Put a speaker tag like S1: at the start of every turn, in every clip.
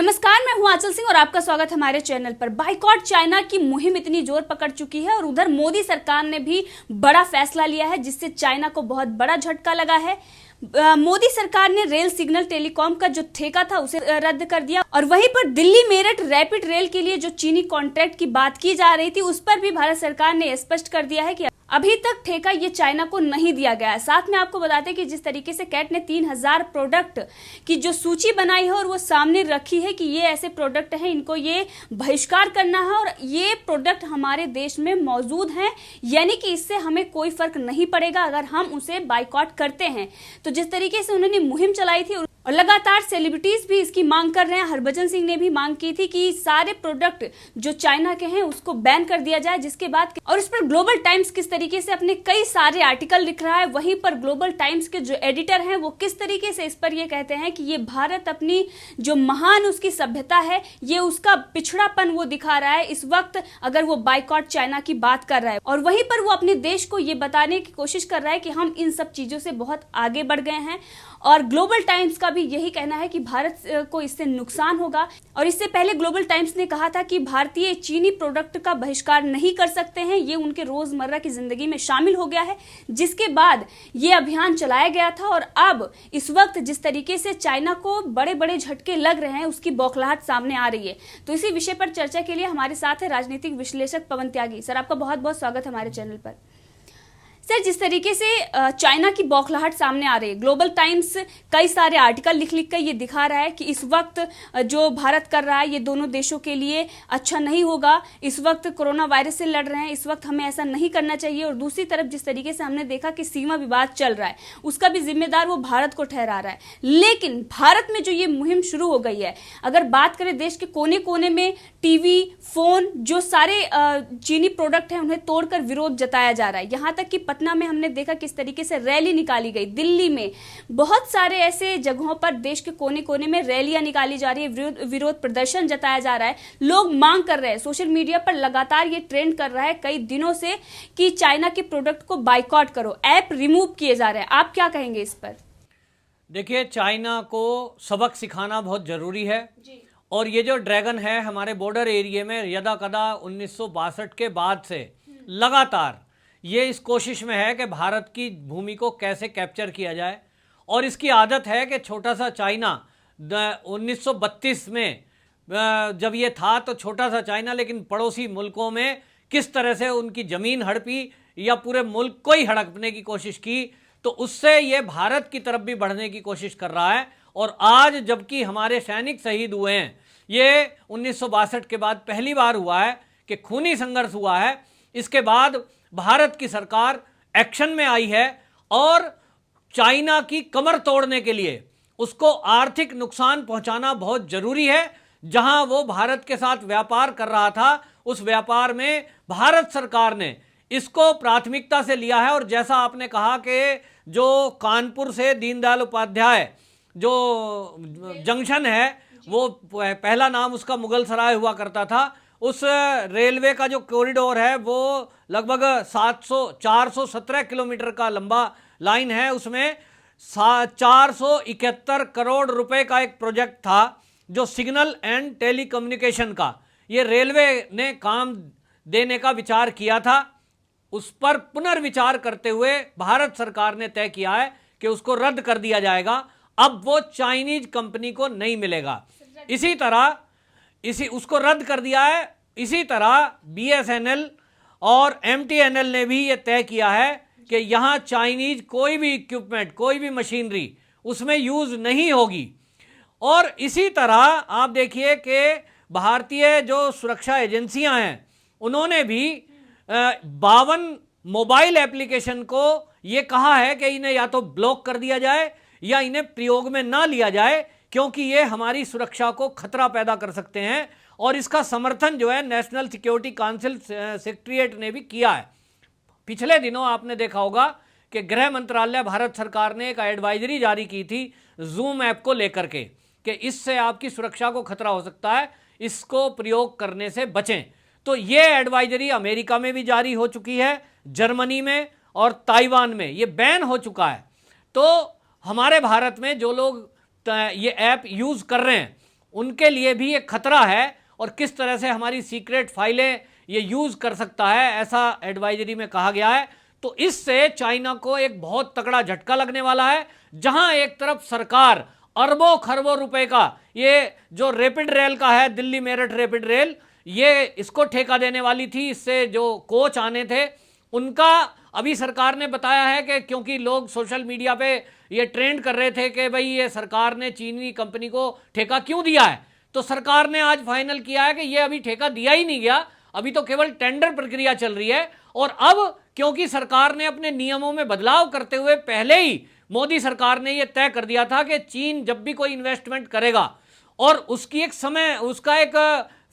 S1: नमस्कार, मैं हूं आंचल सिंह और आपका स्वागत है हमारे चैनल पर। बाइकॉट चाइना की मुहिम इतनी जोर पकड़ चुकी है और उधर मोदी सरकार ने भी बड़ा फैसला लिया है जिससे चाइना को बहुत बड़ा झटका लगा है। मोदी सरकार ने रेल सिग्नल टेलीकॉम का जो ठेका था उसे रद्द कर दिया और वहीं पर दिल्ली मेरठ रैपिड रेल के लिए जो चीनी कॉन्ट्रैक्ट की बात की जा रही थी उस पर भी भारत सरकार ने स्पष्ट कर दिया है कि अभी तक ठेका ये चाइना को नहीं दिया गया है। साथ में आपको बताते हैं कि जिस तरीके से कैट ने 3000 प्रोडक्ट की जो सूची बनाई है और वो सामने रखी है कि ये ऐसे प्रोडक्ट हैं, इनको ये बहिष्कार करना है और ये प्रोडक्ट हमारे देश में मौजूद हैं, यानी कि इससे हमें कोई फर्क नहीं पड़ेगा अगर हम उसे बाइकआउट करते हैं। तो जिस तरीके से उन्होंने मुहिम चलाई थी और लगातार सेलिब्रिटीज भी इसकी मांग कर रहे हैं। हरभजन सिंह ने भी मांग की थी कि सारे प्रोडक्ट जो चाइना के हैं उसको बैन कर दिया जाए, जिसके बाद और इस पर ग्लोबल टाइम्स किस तरीके से अपने कई सारे आर्टिकल लिख रहा है। वहीं पर ग्लोबल टाइम्स के जो एडिटर हैं वो किस तरीके से इस पर ये कहते हैं कि ये भारत अपनी जो महान उसकी सभ्यता है, ये उसका पिछड़ापन वो दिखा रहा है इस वक्त अगर वो बाइकॉट चाइना की बात कर रहा है। और वहीं पर वो अपने देश को ये बताने की कोशिश कर रहा है कि हम इन सब चीजों से बहुत आगे बढ़ गए हैं। और ग्लोबल टाइम्स का भी यही कहना है कि भारत को इससे नुकसान होगा। और इससे पहले ग्लोबल टाइम्स ने कहा था कि भारतीय चीनी प्रोडक्ट का बहिष्कार नहीं कर सकते हैं, ये उनके रोजमर्रा की जिंदगी में शामिल हो गया है, जिसके बाद ये अभियान चलाया गया था। और अब इस वक्त जिस तरीके से चाइना को बड़े बड़े झटके लग रहे हैं उसकी बौखलाहट सामने आ रही है। तो इसी विषय पर चर्चा के लिए हमारे साथ है राजनीतिक विश्लेषक पवन त्यागी। सर, आपका बहुत बहुत स्वागत है हमारे चैनल पर। सर, जिस तरीके से चाइना की बौखलाहट सामने आ रही है, ग्लोबल टाइम्स कई सारे आर्टिकल लिख कर ये दिखा रहा है कि इस वक्त जो भारत कर रहा है ये दोनों देशों के लिए अच्छा नहीं होगा। इस वक्त कोरोना वायरस से लड़ रहे हैं, इस वक्त हमें ऐसा नहीं करना चाहिए। और दूसरी तरफ जिस तरीके से हमने देखा कि सीमा विवाद चल रहा है उसका भी जिम्मेदार वो भारत को ठहरा रहा है। लेकिन भारत में जो ये मुहिम शुरू हो गई है, अगर बात करें देश के कोने कोने में टीवी, फोन, जो सारे चीनी प्रोडक्ट हैं उन्हें तोड़कर विरोध जताया जा रहा है। यहाँ तक कि पटना में हमने देखा किस तरीके से रैली निकाली गई, दिल्ली में बहुत सारे ऐसे जगहों पर देश के कोने कोने में रैलियां निकाली जा रही है, विरोध प्रदर्शन जताया जा रहा है। लोग मांग कर रहे हैं, सोशल मीडिया पर लगातार ये ट्रेंड कर रहा है कई दिनों से कि चाइना के प्रोडक्ट को बाइकआउट करो, ऐप रिमूव किए जा रहे हैं। आप क्या कहेंगे इस पर?
S2: देखिए, चाइना को सबक सिखाना बहुत जरूरी है जी। और ये जो ड्रैगन है हमारे बॉर्डर एरिया में यदा कदा 1962 के बाद से लगातार ये इस कोशिश में है कि भारत की भूमि को कैसे कैप्चर किया जाए। और इसकी आदत है कि छोटा सा चाइना 1932 में जब ये था तो छोटा सा चाइना, लेकिन पड़ोसी मुल्कों में किस तरह से उनकी ज़मीन हड़पी या पूरे मुल्क को ही हड़पने की कोशिश की, तो उससे ये भारत की तरफ भी बढ़ने की कोशिश कर रहा है। और आज जबकि हमारे सैनिक शहीद हुए हैं, ये 1962 के बाद पहली बार हुआ है कि खूनी संघर्ष हुआ है। इसके बाद भारत की सरकार एक्शन में आई है और चाइना की कमर तोड़ने के लिए उसको आर्थिक नुकसान पहुंचाना बहुत जरूरी है। जहां वो भारत के साथ व्यापार कर रहा था उस व्यापार में भारत सरकार ने इसको प्राथमिकता से लिया है। और जैसा आपने कहा कि जो कानपुर से दीनदयाल उपाध्याय जो जंक्शन है, वो पहला नाम उसका मुगल सराय हुआ करता था, उस रेलवे का जो कॉरिडोर है वो लगभग 417 किलोमीटर का लंबा लाइन है। उसमें 471 करोड़ रुपए का एक प्रोजेक्ट था जो सिग्नल एंड टेलीकम्युनिकेशन का, ये रेलवे ने काम देने का विचार किया था। उस पर पुनर्विचार करते हुए भारत सरकार ने तय किया है कि उसको रद्द कर दिया जाएगा। अब वो चाइनीज कंपनी को नहीं मिलेगा। इसी तरह उसको रद्द कर दिया है। इसी तरह BSNL और MTNL ने भी ये तय किया है कि यहाँ चाइनीज कोई भी इक्विपमेंट, कोई भी मशीनरी उसमें यूज़ नहीं होगी। और इसी तरह आप देखिए कि भारतीय जो सुरक्षा एजेंसियां हैं उन्होंने भी 52 मोबाइल एप्लीकेशन को ये कहा है कि इन्हें या तो ब्लॉक कर दिया जाए या इन्हें प्रयोग में ना लिया जाए, क्योंकि ये हमारी सुरक्षा को खतरा पैदा कर सकते हैं। और इसका समर्थन जो है नेशनल सिक्योरिटी काउंसिल सेक्रेटरीट ने भी किया है। पिछले दिनों आपने देखा होगा कि गृह मंत्रालय भारत सरकार ने एक एडवाइजरी जारी की थी जूम ऐप को लेकर के कि इससे आपकी सुरक्षा को खतरा हो सकता है, इसको प्रयोग करने से बचें। तो ये एडवाइजरी अमेरिका में भी जारी हो चुकी है, जर्मनी में और ताइवान में ये बैन हो चुका है। तो हमारे भारत में जो लोग ये ऐप यूज़ कर रहे हैं उनके लिए भी एक खतरा है और किस तरह से हमारी सीक्रेट फाइलें ये यूज कर सकता है, ऐसा एडवाइजरी में कहा गया है। तो इससे चाइना को एक बहुत तगड़ा झटका लगने वाला है, जहां एक तरफ सरकार अरबों खरबों रुपए का ये जो रैपिड रेल का है, दिल्ली मेरठ रैपिड रेल, ये इसको ठेका देने वाली थी। इससे जो कोच आने थे उनका अभी सरकार ने बताया है कि क्योंकि लोग सोशल मीडिया पे ये ट्रेंड कर रहे थे कि भाई ये सरकार ने चीनी कंपनी को ठेका क्यों दिया है, तो सरकार ने आज फाइनल किया है कि ये अभी ठेका दिया ही नहीं गया, अभी तो केवल टेंडर प्रक्रिया चल रही है। और अब क्योंकि सरकार ने अपने नियमों में बदलाव करते हुए पहले ही मोदी सरकार ने यह तय कर दिया था कि चीन जब भी कोई इन्वेस्टमेंट करेगा और उसकी एक समय, उसका एक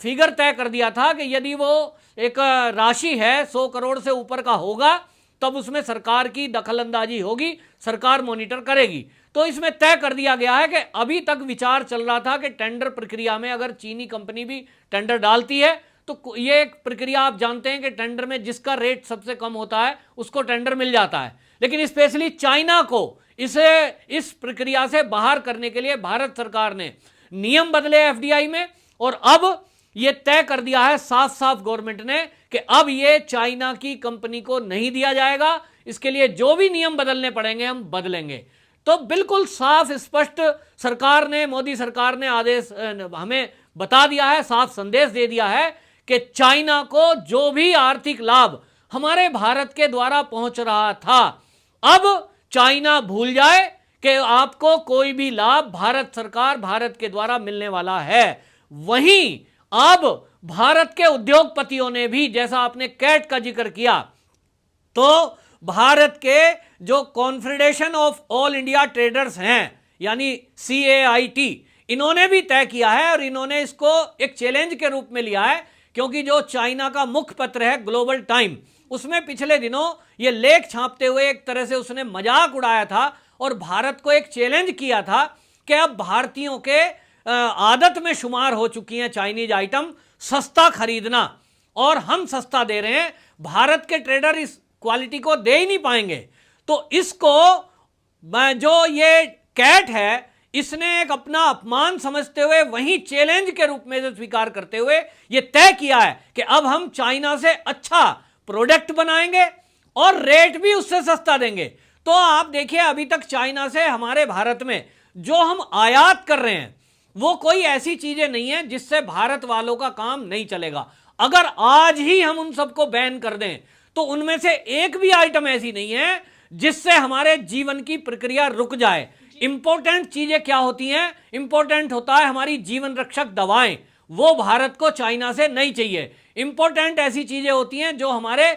S2: फिगर तय कर दिया था कि यदि वो एक राशि है 100 करोड़ से ऊपर का होगा तब उसमें सरकार की दखलंदाजी होगी, सरकार मॉनिटर करेगी। तो इसमें तय कर दिया गया है कि अभी तक विचार चल रहा था कि टेंडर प्रक्रिया में अगर चीनी कंपनी भी टेंडर डालती है तो ये एक प्रक्रिया आप जानते हैं कि टेंडर में जिसका रेट सबसे कम होता है उसको टेंडर मिल जाता है। लेकिन स्पेशली चाइना को इस प्रक्रिया से बाहर करने के लिए भारत सरकार ने नियम बदले एफडीआई में, और अब ये तय कर दिया है साफ साफ गवर्नमेंट ने कि अब ये चाइना की कंपनी को नहीं दिया जाएगा। इसके लिए जो भी नियम बदलने पड़ेंगे हम बदलेंगे। तो बिल्कुल साफ स्पष्ट सरकार ने, मोदी सरकार ने आदेश हमें बता दिया है, साफ संदेश दे दिया है कि चाइना को जो भी आर्थिक लाभ हमारे भारत के द्वारा पहुंच रहा था, अब चाइना भूल जाए कि आपको कोई भी लाभ भारत सरकार, भारत के द्वारा मिलने वाला है। वहीं अब भारत के उद्योगपतियों ने भी, जैसा आपने कैट का जिक्र किया, तो भारत के जो confederation of all India traders हैं यानी CAIT, इन्होंने भी तय किया है और इन्होंने इसको एक चैलेंज के रूप में लिया है, क्योंकि जो चाइना का मुख्य पत्र है ग्लोबल टाइम, उसमें पिछले दिनों ये लेख छापते हुए एक तरह से उसने मजाक उड़ाया था और भारत को एक चैलेंज किया था कि अब भारतीयों के आदत में शुमार हो चुकी हैं चाइनीज आइटम सस्ता खरीदना, और हम सस्ता दे रहे हैं, भारत के ट्रेडर इस क्वालिटी को दे ही नहीं पाएंगे। तो इसको जो ये कैट है इसने एक अपना अपमान समझते हुए वहीं चैलेंज के रूप में स्वीकार करते हुए ये तय किया है कि अब हम चाइना से अच्छा प्रोडक्ट बनाएंगे और रेट भी उससे सस्ता देंगे। तो आप देखिए अभी तक चाइना से हमारे भारत में जो हम आयात कर रहे हैं वो कोई ऐसी चीजें नहीं है जिससे भारत वालों का काम नहीं चलेगा। अगर आज ही हम उन सबको बैन कर दें तो उनमें से एक भी आइटम ऐसी नहीं है जिससे हमारे जीवन की प्रक्रिया रुक जाए। इंपॉर्टेंट चीजें क्या होती हैं? इंपॉर्टेंट होता है हमारी जीवन रक्षक दवाएं, वो भारत को चाइना से नहीं चाहिए। इंपॉर्टेंट ऐसी चीजें होती हैं जो हमारे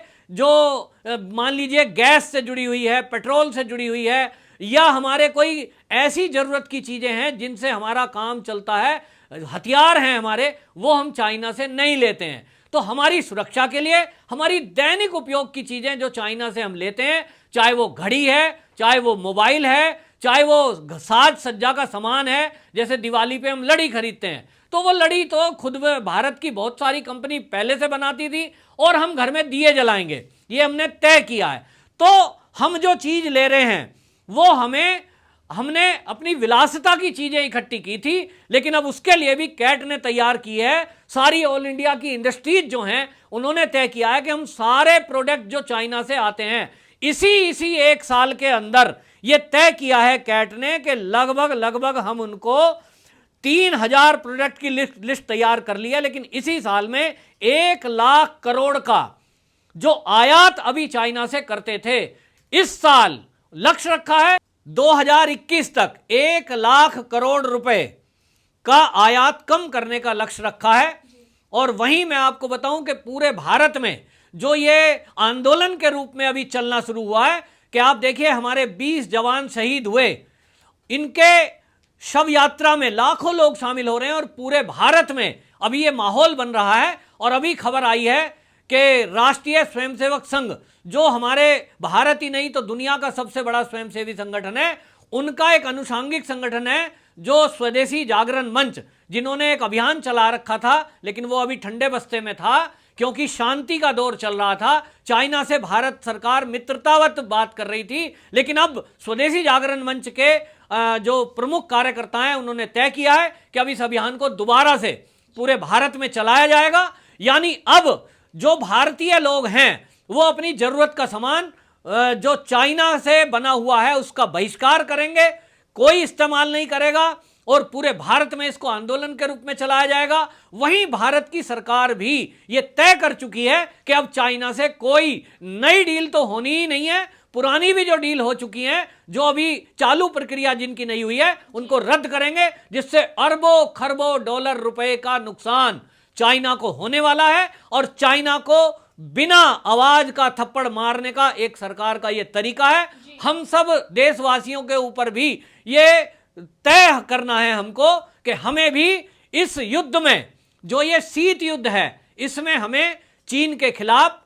S2: मान लीजिए गैस से जुड़ी हुई है, पेट्रोल से जुड़ी हुई है, या हमारे कोई ऐसी जरूरत की चीजें हैं जिनसे हमारा काम चलता है, हथियार हैं हमारे, वो हम चाइना से नहीं लेते हैं। तो हमारी सुरक्षा के लिए हमारी दैनिक उपयोग की चीजें जो चाइना से हम लेते हैं, चाहे वो घड़ी है, चाहे वो मोबाइल है, चाहे वो साज सज्जा का सामान है, जैसे दिवाली पे हम लड़ी खरीदते हैं, तो वो लड़ी तो खुद भारत की बहुत सारी कंपनी पहले से बनाती थी और हम घर में दिए जलाएंगे, ये हमने तय किया है। तो हम जो चीज ले रहे हैं वो हमने अपनी विलासिता की चीजें इकट्ठी की थी, लेकिन अब उसके लिए भी कैट ने तैयार की है। सारी ऑल इंडिया की इंडस्ट्रीज जो हैं उन्होंने तय किया है कि हम सारे प्रोडक्ट जो चाइना से आते हैं इसी एक साल के अंदर ये तय किया है कैट ने कि लगभग हम उनको 3000 प्रोडक्ट की लिस्ट तैयार कर ली है, लेकिन इसी साल में 1 लाख करोड़ का जो आयात अभी चाइना से करते थे, इस साल लक्ष्य रखा है 2021 तक 1 लाख करोड़ रुपए का आयात कम करने का लक्ष्य रखा है। और वहीं मैं आपको बताऊं कि पूरे भारत में जो ये आंदोलन के रूप में अभी चलना शुरू हुआ है कि आप देखिए हमारे 20 जवान शहीद हुए, इनके शव यात्रा में लाखों लोग शामिल हो रहे हैं और पूरे भारत में अभी ये माहौल बन रहा है। और अभी खबर आई है कि राष्ट्रीय स्वयंसेवक संघ, जो हमारे भारत ही नहीं तो दुनिया का सबसे बड़ा स्वयंसेवी संगठन है, उनका एक अनुषांगिक संगठन है जो स्वदेशी जागरण मंच, जिन्होंने एक अभियान चला रखा था, लेकिन वो अभी ठंडे बस्ते में था क्योंकि शांति का दौर चल रहा था। चाइना से भारत सरकार मित्रतावत बात कर रही थी, लेकिन अब स्वदेशी जागरण मंच के जो प्रमुख कार्यकर्ता हैं उन्होंने तय किया है कि अब इस अभियान को दोबारा से पूरे भारत में चलाया जाएगा। यानी अब जो भारतीय लोग हैं वो अपनी जरूरत का सामान जो चाइना से बना हुआ है उसका बहिष्कार करेंगे, कोई इस्तेमाल नहीं करेगा और पूरे भारत में इसको आंदोलन के रूप में चलाया जाएगा। वहीं भारत की सरकार भी ये तय कर चुकी है कि अब चाइना से कोई नई डील तो होनी ही नहीं है, पुरानी भी जो डील हो चुकी है, जो अभी चालू प्रक्रिया जिनकी नहीं हुई है उनको रद्द करेंगे, जिससे अरबों खरबों डॉलर रुपए का नुकसान चाइना को होने वाला है। और चाइना को बिना आवाज का थप्पड़ मारने का एक सरकार का यह तरीका है। हम सब देशवासियों के ऊपर भी ये तय करना है हमको कि हमें भी इस युद्ध में, जो ये शीत युद्ध है, इसमें हमें चीन के खिलाफ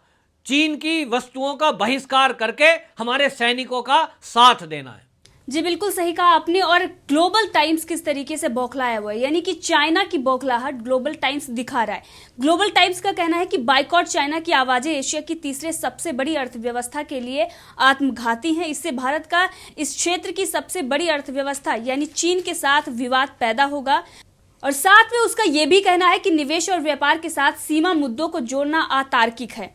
S2: चीन की वस्तुओं का बहिष्कार करके हमारे सैनिकों का साथ देना है।
S1: जी बिल्कुल सही कहा आपने। और ग्लोबल टाइम्स किस तरीके से बौखलाया हुआ है, यानी कि चाइना की बौखलाहट ग्लोबल टाइम्स दिखा रहा है। ग्लोबल टाइम्स का कहना है कि बाइकॉट चाइना की आवाजें एशिया की तीसरे सबसे बड़ी अर्थव्यवस्था के लिए आत्मघाती हैं। इससे भारत का इस क्षेत्र की सबसे बड़ी अर्थव्यवस्था यानी चीन के साथ विवाद पैदा होगा। और साथ में उसका यह भी कहना है कि निवेश और व्यापार के साथ सीमा मुद्दों को जोड़ना अतार्किक है।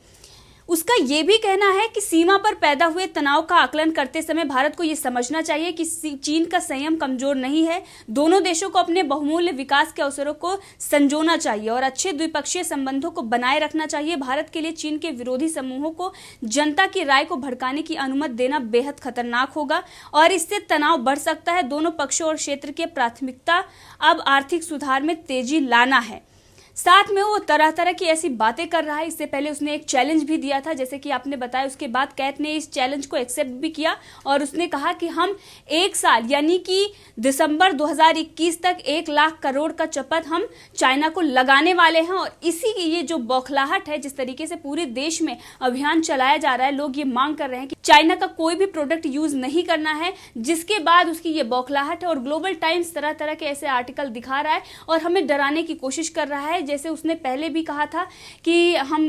S1: उसका यह भी कहना है कि सीमा पर पैदा हुए तनाव का आकलन करते समय भारत को यह समझना चाहिए कि चीन का संयम कमजोर नहीं है। दोनों देशों को अपने बहुमूल्य विकास के अवसरों को संजोना चाहिए और अच्छे द्विपक्षीय संबंधों को बनाए रखना चाहिए। भारत के लिए चीन के विरोधी समूहों को जनता की राय को भड़काने की अनुमति देना बेहद खतरनाक होगा और इससे तनाव बढ़ सकता है। दोनों पक्षों और क्षेत्र की प्राथमिकता अब आर्थिक सुधार में तेजी लाना है। साथ में वो तरह तरह की ऐसी बातें कर रहा है। इससे पहले उसने एक चैलेंज भी दिया था, जैसे कि आपने बताया। उसके बाद कैट ने इस चैलेंज को एक्सेप्ट भी किया और उसने कहा कि हम 1 साल यानी कि दिसंबर 2021 तक 1 लाख करोड़ का चपत हम चाइना को लगाने वाले हैं। और इसी की ये जो बौखलाहट है, जिस तरीके से पूरे देश में अभियान चलाया जा रहा है, लोग ये मांग कर रहे हैं कि चाइना का कोई भी प्रोडक्ट यूज नहीं करना है, जिसके बाद उसकी ये बौखलाहट है। और ग्लोबल टाइम्स तरह तरह के ऐसे आर्टिकल दिखा रहा है और हमें डराने की कोशिश कर रहा है। जैसे उसने पहले भी कहा था कि हम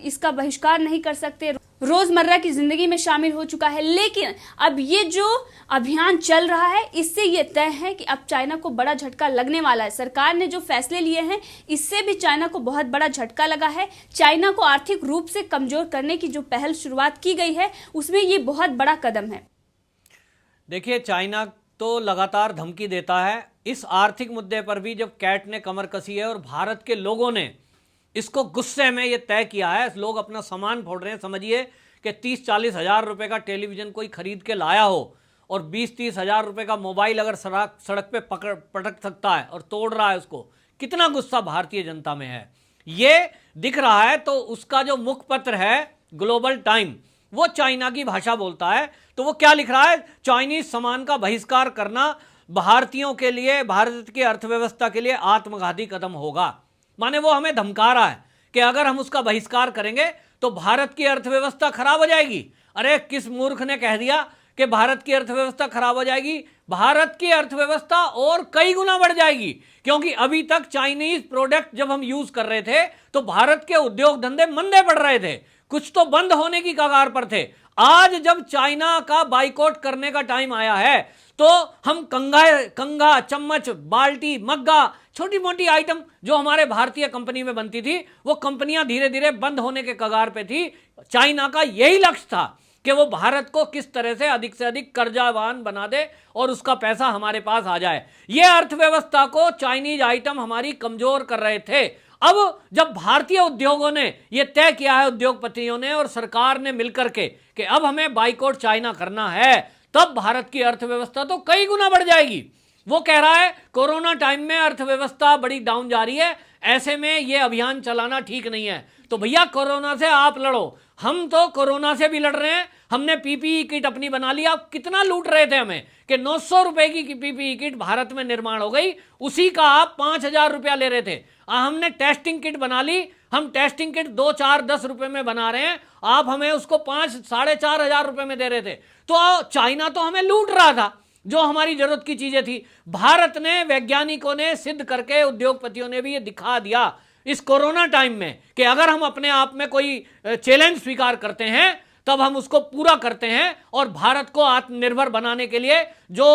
S1: इसका बहिष्कार नहीं कर सकते, रोजमर्रा की जिंदगी में शामिल हो चुका है। लेकिन अब ये जो अभियान चल रहा है, इससे ये तय है कि अब चाइना को बड़ा झटका लगने वाला है। सरकार ने जो फैसले लिए हैं, इससे भी चाइना को बहुत बड़ा झटका लगा है। चाइना को आर्थिक रूप से कमजोर करने की जो पहल शुरुआत की गई है, उसमें ये बहुत बड़ा कदम है।
S2: देखिए, चाइना तो लगातार धमकी देता है। इस आर्थिक मुद्दे पर भी जब कैट ने कमर कसी है और भारत के लोगों ने इसको गुस्से में ये तय किया है, लोग अपना सामान फोड़ रहे हैं। समझिए कि 30-40 हज़ार रुपए का टेलीविजन कोई खरीद के लाया हो और 20-30 हज़ार रुपए का मोबाइल अगर सड़क पे पटक सकता है और तोड़ रहा है उसको, कितना गुस्सा भारतीय जनता में है ये दिख रहा है। तो उसका जो मुखपत्र है ग्लोबल टाइम, वो चाइना की भाषा बोलता है। तो वो क्या लिख रहा है? चाइनीज सामान का बहिष्कार करना भारतीयों के लिए, भारत की अर्थव्यवस्था के लिए आत्मघाती कदम होगा। माने वो हमें धमका रहा है कि अगर हम उसका बहिष्कार करेंगे तो भारत की अर्थव्यवस्था खराब हो जाएगी। अरे किस मूर्ख ने कह दिया कि भारत की अर्थव्यवस्था खराब हो जाएगी? भारत की अर्थव्यवस्था और कई गुना बढ़ जाएगी, क्योंकि अभी तक चाइनीज प्रोडक्ट जब हम यूज कर रहे थे तो भारत के उद्योग धंधे मंदे पड़ रहे थे, कुछ तो बंद होने की कगार पर थे। आज जब चाइना का बाइकआउट करने का टाइम आया है तो हम कंघा, चम्मच, बाल्टी, मग्गा, छोटी मोटी आइटम जो हमारे भारतीय कंपनी में बनती थी, वो कंपनियां धीरे धीरे बंद होने के कगार पे थी। चाइना का यही लक्ष्य था कि वो भारत को किस तरह से अधिक कर्जावान बना दे और उसका पैसा हमारे पास आ जाए। ये अर्थव्यवस्था को चाइनीज आइटम हमारी कमजोर कर रहे थे। अब जब भारतीय उद्योगों ने यह तय किया है, उद्योगपतियों ने और सरकार ने मिलकर के, कि अब हमें बाइकआउट चाइना करना है, तब भारत की अर्थव्यवस्था तो कई गुना बढ़ जाएगी। वो कह रहा है कोरोना टाइम में अर्थव्यवस्था बड़ी डाउन जा रही है, ऐसे में ये अभियान चलाना ठीक नहीं है। तो भैया कोरोना से आप लड़ो, हम तो कोरोना से भी लड़ रहे हैं। हमने पीपीई किट अपनी बना ली। आप कितना लूट रहे थे हमें कि 900 रुपए की पीपीई किट भारत में निर्माण हो गई, उसी का आप 5000 रुपया ले रहे थे। हमने टेस्टिंग किट बना ली, हम टेस्टिंग किट 2, 4, 10 रुपए में बना रहे हैं, आप हमें उसको 5-4.5 हजार रुपए में दे रहे थे। तो चाइना तो हमें लूट रहा था जो हमारी जरूरत की चीजें थी। भारत ने, वैज्ञानिकों ने सिद्ध करके, उद्योगपतियों ने भी ये दिखा दिया, इस कोरोना टाइम में कि अगर हम अपने आप में कोई चैलेंज स्वीकार करते हैं तब हम उसको पूरा करते हैं। और भारत को आत्मनिर्भर बनाने के लिए जो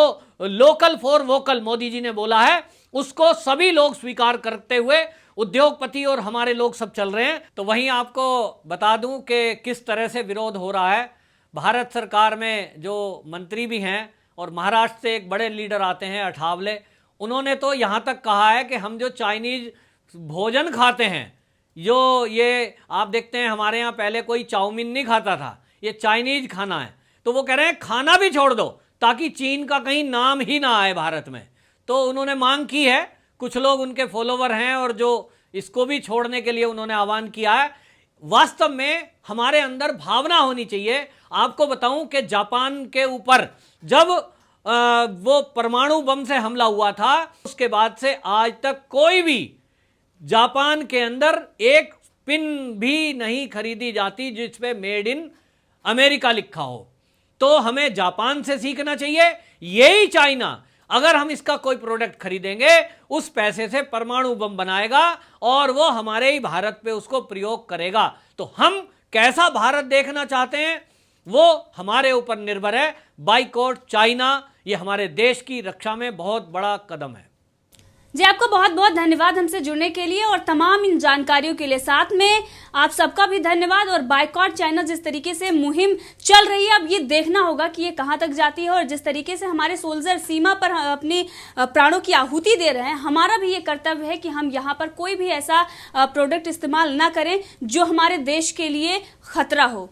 S2: local for vocal Modi ji ने बोला है, उसको सभी लोग स्वीकार करते हुए उद्योगपति और हमारे लोग सब चल रहे हैं। तो वहीं आपको बता दूं कि किस तरह से विरोध हो रहा है। भारत सरकार में जो मंत्री भी हैं और महाराष्ट्र से एक बड़े लीडर आते हैं अठावले, उन्होंने तो यहाँ तक कहा है कि हम जो चाइनीज भोजन खाते हैं, जो ये आप देखते हैं हमारे यहाँ पहले कोई चाउमीन नहीं खाता था, ये चाइनीज खाना है। तो वो कह रहे हैं खाना भी छोड़ दो ताकि चीन का कहीं नाम ही ना आए भारत में। तो उन्होंने मांग की है, कुछ लोग उनके फॉलोवर हैं और जो इसको भी छोड़ने के लिए उन्होंने आह्वान किया है। वास्तव में हमारे अंदर भावना होनी चाहिए। आपको बताऊं कि जापान के ऊपर जब वो परमाणु बम से हमला हुआ था, उसके बाद से आज तक कोई भी जापान के अंदर एक पिन भी नहीं खरीदी जाती जिस पे मेड इन अमेरिका लिखा हो। तो हमें जापान से सीखना चाहिए। यही चाइना अगर हम इसका कोई प्रोडक्ट खरीदेंगे, उस पैसे से परमाणु बम बनाएगा और वो हमारे ही भारत पे उसको प्रयोग करेगा। तो हम कैसा भारत देखना चाहते हैं वो हमारे ऊपर निर्भर है। बाइकॉट चाइना, ये हमारे देश की रक्षा में बहुत बड़ा कदम है।
S1: जी, आपको बहुत बहुत धन्यवाद हमसे जुड़ने के लिए और तमाम इन जानकारियों के लिए। साथ में आप सबका भी धन्यवाद। और बाइकॉट चाइना जिस तरीके से मुहिम चल रही है, अब ये देखना होगा कि ये कहां तक जाती है। और जिस तरीके से हमारे सोल्जर सीमा पर अपनी प्राणों की आहुति दे रहे हैं, हमारा भी ये कर्तव्य है कि हम यहाँ पर कोई भी ऐसा प्रोडक्ट इस्तेमाल ना करें जो हमारे देश के लिए खतरा हो।